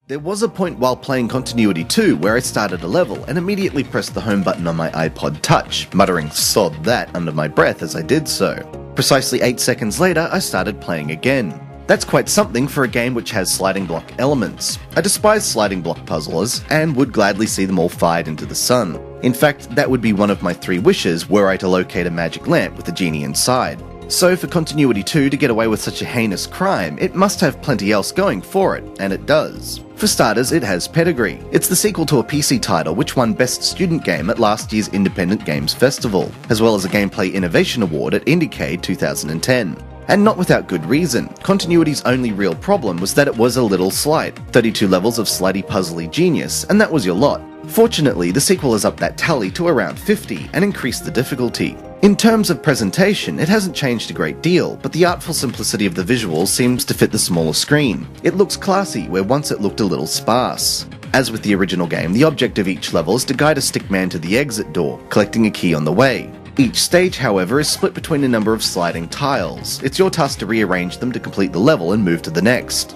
There was a point while playing Continuity 2 where I started a level and immediately pressed the home button on my iPod Touch, muttering "sod that" under my breath as I did so. Precisely 8 seconds later, I started playing again. That's quite something for a game which has sliding block elements. I despise sliding block puzzlers, and would gladly see them all fired into the sun. In fact, that would be one of my 3 wishes were I to locate a magic lamp with a genie inside. So for Continuity 2 to get away with such a heinous crime, it must have plenty else going for it, and it does. For starters, it has pedigree. It's the sequel to a PC title which won Best Student Game at last year's Independent Games Festival, as well as a Gameplay Innovation Award at Indiecade 2010. And not without good reason. Continuity's only real problem was that it was a little slight, 32 levels of slidey puzzly genius, and that was your lot. Fortunately, the sequel has upped that tally to around 50 and increased the difficulty. In terms of presentation, it hasn't changed a great deal, but the artful simplicity of the visuals seems to fit the smaller screen. It looks classy, where once it looked a little sparse. As with the original game, the object of each level is to guide a stickman to the exit door, collecting a key on the way. Each stage, however, is split between a number of sliding tiles. It's your task to rearrange them to complete the level and move to the next.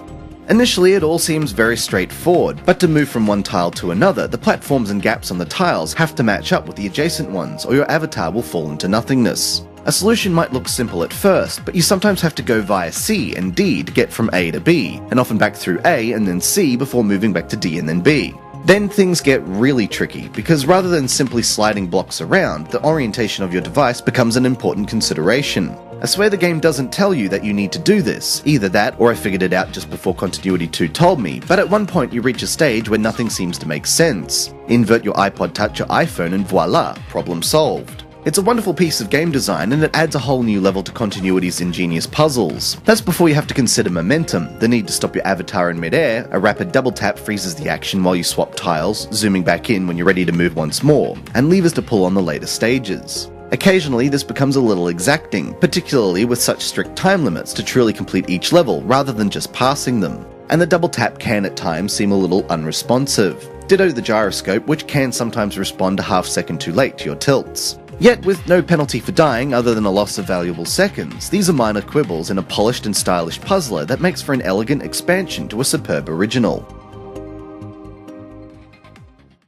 Initially, it all seems very straightforward, but to move from one tile to another, the platforms and gaps on the tiles have to match up with the adjacent ones, or your avatar will fall into nothingness. A solution might look simple at first, but you sometimes have to go via C and D to get from A to B, and often back through A and then C before moving back to D and then B. Then things get really tricky, because rather than simply sliding blocks around, the orientation of your device becomes an important consideration. I swear the game doesn't tell you that you need to do this, either that or I figured it out just before Continuity 2 told me, but at one point you reach a stage where nothing seems to make sense. Invert your iPod Touch or iPhone and voila, problem solved. It's a wonderful piece of game design and it adds a whole new level to Continuity's ingenious puzzles. That's before you have to consider momentum, the need to stop your avatar in midair, a rapid double tap freezes the action while you swap tiles, zooming back in when you're ready to move once more, and levers to pull on the later stages. Occasionally this becomes a little exacting, particularly with such strict time limits to truly complete each level rather than just passing them. And the double tap can at times seem a little unresponsive. Ditto the gyroscope, which can sometimes respond a half second too late to your tilts. Yet, with no penalty for dying other than a loss of valuable seconds, these are minor quibbles in a polished and stylish puzzler that makes for an elegant expansion to a superb original.